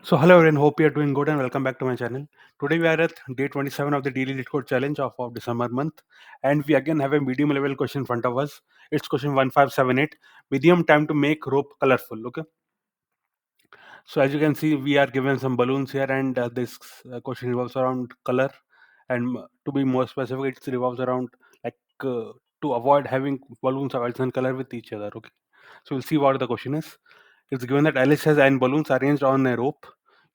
So hello everyone, hope you are doing good and welcome back to my channel. Today we are at day 27 of the daily Leetcode challenge of December month, and we again have a medium level question in front of us. It's question 1578, medium time to make rope colorful. Okay, so as you can see, we are given some balloons here, and this question revolves around color, and to be more specific, it revolves around like to avoid having balloons of different color with each other. Okay, so we'll see what the question is. It's given that Alice has n balloons arranged on a rope.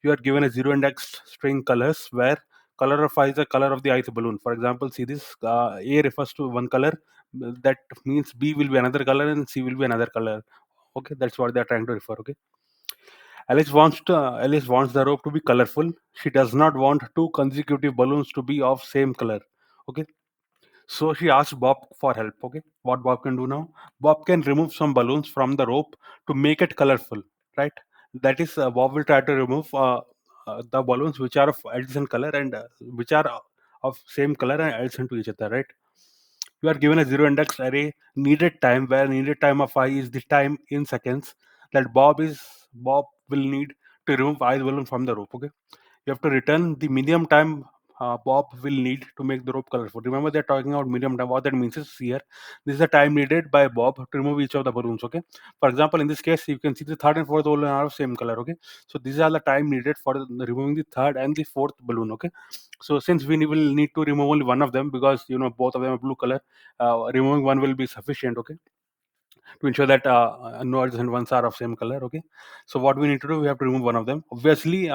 You are given a zero indexed string colors where color of I is the color of the ith balloon. For example, see this A refers to one color. That means B will be another color and C will be another color. Okay, that's what they are trying to refer. Okay, Alice wants the rope to be colorful. She does not want two consecutive balloons to be of same color. Okay, so she asks Bob for help. Okay, what Bob can do now? Bob can remove some balloons from the rope to make it colorful. Right? That is, Bob will try to remove the balloons which are of adjacent color and which are of same color and adjacent to each other. Right? You are given a zero index array needed time where needed time of I is the time in seconds that Bob will need to remove I balloon from the rope. Okay, you have to return the medium time Bob will need to make the rope colorful. Remember, they're talking about medium time. What that means is here, this is the time needed by Bob to remove each of the balloons. Okay, for example, in this case, you can see the third and fourth balloon are of same color. Okay, so these are the time needed for removing the third and the fourth balloon. Okay, so since we will need to remove only one of them because both of them are blue color, removing one will be sufficient. Okay, to ensure that no adjacent ones are of same color. Okay, so what we need to do, we have to remove one of them. Obviously,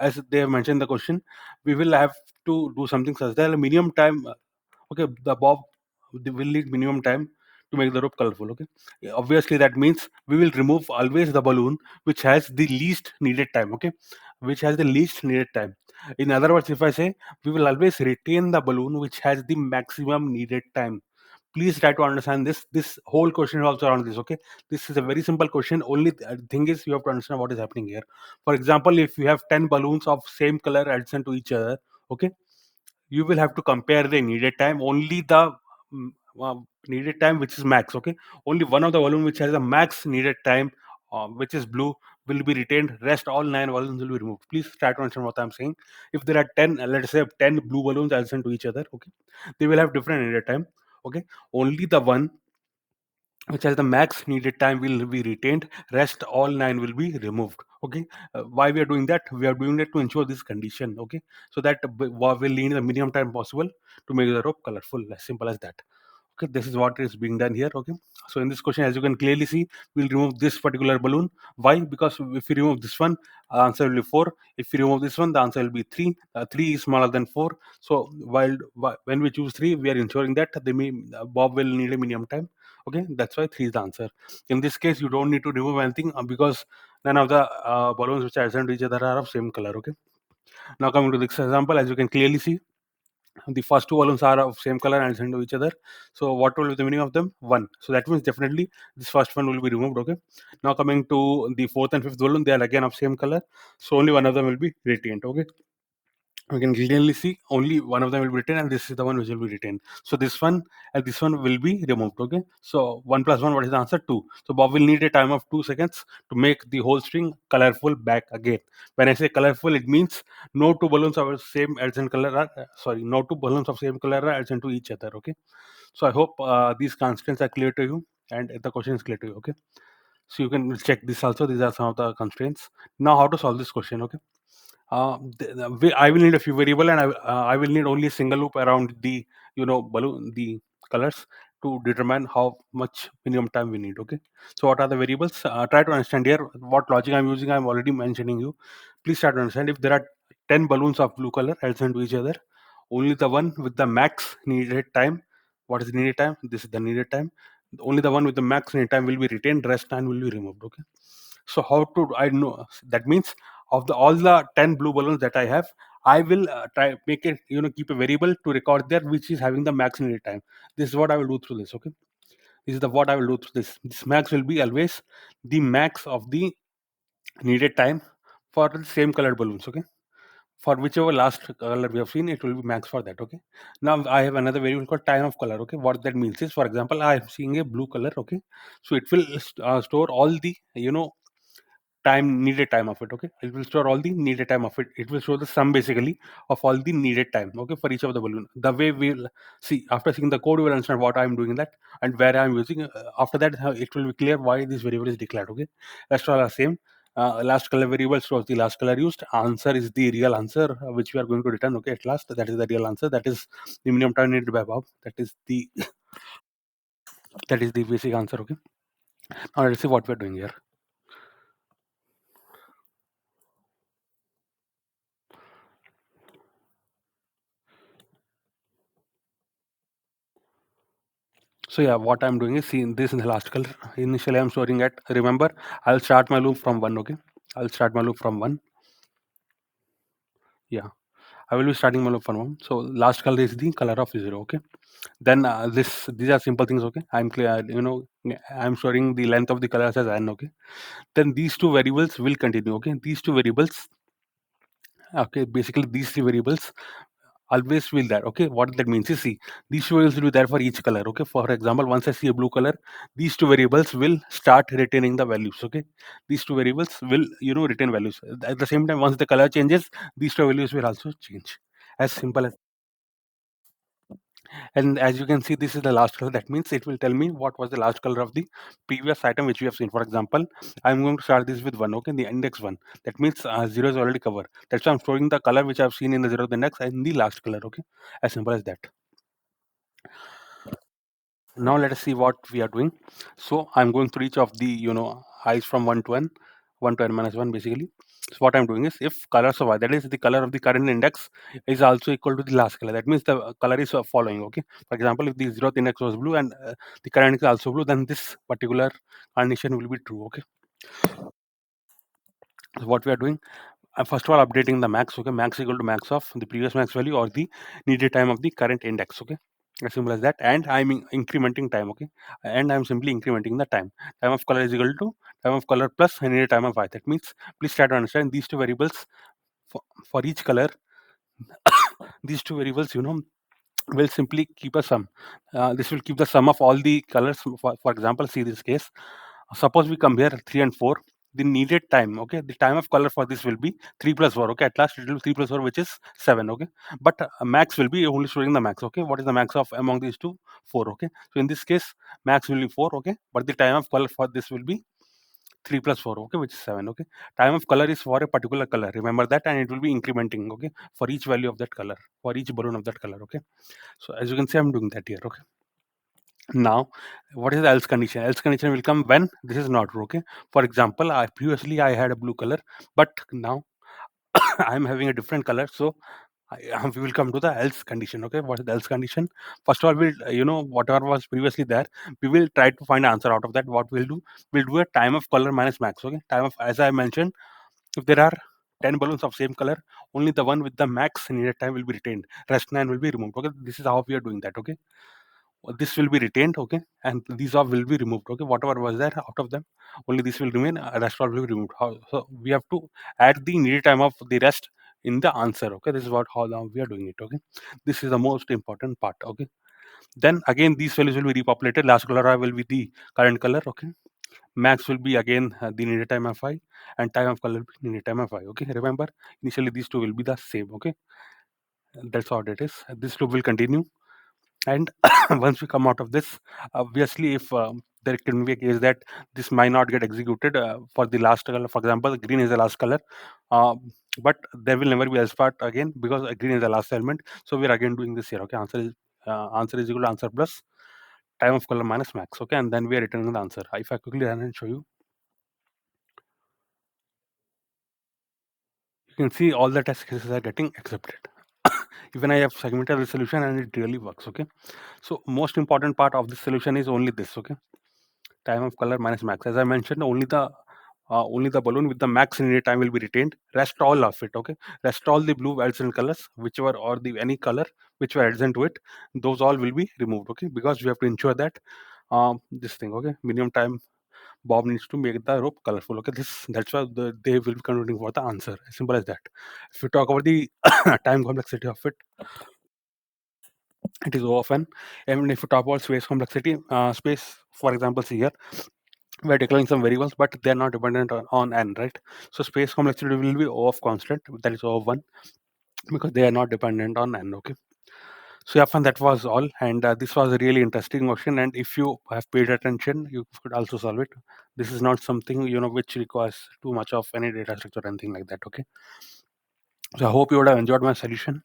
as they have mentioned in the question, we will have to do something such that a minimum time. Okay, the bob will need minimum time to make the rope colorful. Okay, obviously that means we will remove always the balloon which has the least needed time. Okay, which has the least needed time. In other words, if I say, we will always retain the balloon which has the maximum needed time. Please try to understand this whole question is also around this. Okay, this is a very simple question. Only thing is, you have to understand what is happening here. For example, if you have 10 balloons of same color adjacent to each other, okay, you will have to compare the needed time. Only the mm, needed time which is max. Okay, only one of the balloon which has a max needed time, which is blue, will be retained. Rest all 9 balloons will be removed. Please try to understand what I'm saying. If there are 10, let's say 10 blue balloons adjacent to each other, okay, they will have different needed time. Okay, only the one which has the max needed time will be retained. Rest all 9 will be removed. Okay, why we are doing that? We are doing that to ensure this condition. Okay, so that will need the minimum time possible to make the rope colorful. As simple as that. Okay, this is what is being done here. Okay, so in this question, as you can clearly see, we'll remove this particular balloon. Why? Because if we remove this one, answer will be 4. If we remove this one, the answer will be 3. 3 is smaller than 4. So when we choose 3, we are ensuring that Bob will need a minimum time. Okay, that's why 3 is the answer. In this case, you don't need to remove anything because none of the balloons which are adjacent to each other are of same color. Okay, now coming to this example, as you can clearly see, the first two balloons are of same color and adjacent to each other. So what will be the meaning of them? 1. So that means definitely this first one will be removed. Okay, now coming to the fourth and fifth balloon, they are again of same color, so only one of them will be retained. Okay, we can clearly see only one of them will be retained, and this is the one which will be retained. So this one and this one will be removed. Okay, so 1 plus 1, what is the answer? 2. So Bob will need a time of 2 seconds to make the whole string colorful back again. When I say colorful, it means no two balloons of same adjacent color are, no two balloons of same color are adjacent to each other. Okay, so I hope these constants are clear to you and the question is clear to you. Okay, so you can check this also. These are some of the constraints. Now how to solve this question? Okay, I will need a few variable, and I will need only a single loop around the balloon, the colors, to determine how much minimum time we need. Okay, so what are the variables? Try to understand here what logic I'm using. I'm already mentioning you. Please try to understand. If there are 10 balloons of blue color adjacent to each other, only the one with the max needed time. What is the needed time? This is the needed time. Only the one with the max needed time will be retained. Rest time will be removed. Okay, so how to I know? That means of the all the 10 blue balloons that I have, I will try make it, keep a variable to record there which is having the max needed time. This is what I will do through this. Okay, this is the what I will do through this max will be always the max of the needed time for the same colored balloons. Okay, for whichever last color we have seen, it will be max for that. Okay, now I have another variable called time of color. Okay, what that means is, for example, I am seeing a blue color. Okay, so it will store all the needed time of it. Okay, it will store all the needed time of it. It will show the sum basically of all the needed time, okay, for each of the balloon. The way we'll see, after seeing the code, we will understand what I'm doing that and where I'm using. After that, it will be clear why this variable is declared. Okay, rest all are same. Last color variable stores the last color used. Answer is the real answer which we are going to return. Okay, at last, that is the real answer. That is the minimum time needed by Bob. That is the that is the basic answer. Okay, now let's see what we're doing here. So yeah, what I'm doing is, see this in the last color. Initially, I'm storing at, remember, I'll start my loop from 1. Okay, I'll start my loop from 1. Yeah, I will be starting my loop from 1. So last color is the color of 0. Okay, then these are simple things. Okay, I'm clear. I'm storing the length of the colors as n. Okay, then these two variables will continue. Okay, these two variables. Okay, basically these three variables always will there. Okay, what that means is, see, these two variables will be there for each color. Okay, for example, once I see a blue color, these two variables will start retaining the values. Okay, these two variables will retain values. At the same time, once the color changes, these two values will also change. As simple as. And as you can see, this is the last color. That means it will tell me what was the last color of the previous item which we have seen. For example, I'm going to start this with 1. Okay, the index 1. That means 0 is already covered. That's why I'm showing the color which I've seen in the 0th index and the last color. Okay, as simple as that. Now let us see what we are doing. So I'm going through each of the i's from 1 to n, 1 to n minus 1 basically. So what I'm doing is, if colors of y, that is the color of the current index, is also equal to the last color, that means the color is following. Okay, for example, if the 0th index was blue and the current index is also blue, then this particular condition will be true. Okay, so what we are doing, first of all, updating the max. Okay, max equal to max of the previous max value or the needed time of the current index. Okay, as simple as that. And I'm incrementing time. Okay, and I'm simply incrementing the time of color is equal to time of color plus needed time of y. That means, please try to understand these two variables. For each color, these two variables will simply keep a sum. This will keep the sum of all the colors. For example, see this case. Suppose we come here 3 and 4. The needed time, okay, the time of color for this will be 3 plus 4. Okay, at last it will be 3 plus 4, which is 7. Okay, but max will be only showing the max. Okay, what is the max of among these two? 4. Okay, so in this case, max will be 4. Okay, but the time of color for this will be 3 plus 4. Okay, which is 7. Okay, time of color is for a particular color. Remember that, and it will be incrementing. Okay, for each value of that color, for each balloon of that color. Okay, so as you can see, I'm doing that here. Okay, now what is the else condition? Else condition will come when this is not true. Okay, for example, I had a blue color, but now I'm having a different color. So we will come to the else condition. Okay, what is the else condition? First of all, we'll whatever was previously there, we will try to find answer out of that. What we'll do a time of color minus max. Okay, time of, as I mentioned, if there are 10 balloons of same color, only the one with the max needed time will be retained. Rest 9 will be removed. Okay, this is how we are doing that. Okay, this will be retained. Okay, and these all will be removed. Okay, whatever was there out of them, only this will remain. Rest all will be removed. So we have to add the needed time of the rest in the answer. Okay, this is what how now we are doing it. Okay, this is the most important part. Okay, then again these values will be repopulated. Last color will be the current color. Okay, max will be again the needed time of I, and time of color will be needed time of I. Okay, remember, initially these two will be the same. Okay, that's how it is. This loop will continue. And once we come out of this, obviously, if there can be a case that this might not get executed for the last color. For example, green is the last color, uh, but there will never be else part again, because green is the last element. So we are again doing this here. Okay, answer is equal to answer plus time of color minus max. Okay, and then we are returning the answer. If I quickly run and show you, you can see all the test cases are getting accepted. Even I have segmented the solution and it really works. Okay, so most important part of this solution is only this. Okay, time of color minus max. As I mentioned, only the balloon with the max needed time will be retained. Rest all of it. Okay, rest all the blue adjacent colors, whichever, or the any color which were adjacent to it, those all will be removed. Okay, because we have to ensure that this thing. Okay, minimum time Bob needs to make the rope colorful. Okay, that's why they will be converting for the answer. As simple as that. If we talk about the time complexity of it, it is often. And if you talk about space complexity, space, for example, see here, we're declaring some variables, but they're not dependent on n, right? So space complexity will be O of constant, that is O of 1, because they are not dependent on n. Okay. So yeah, fun. That was all, and this was a really interesting question. And if you have paid attention, you could also solve it. This is not something which requires too much of any data structure or anything like that. Okay. So I hope you would have enjoyed my solution.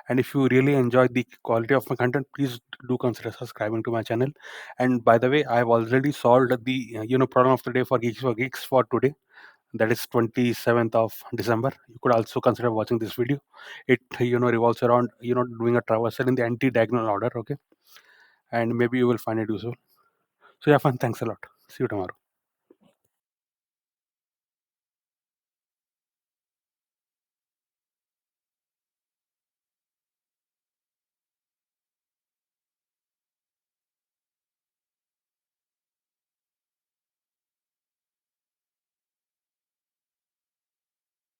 And if you really enjoyed the quality of my content, please do consider subscribing to my channel. And by the way, I have already solved the problem of the day for geeks for today. That is 27th of December. You could also consider watching this video. It revolves around doing a traversal in the anti-diagonal order. Okay, and maybe you will find it useful. So yeah, fun. Thanks a lot. See you tomorrow.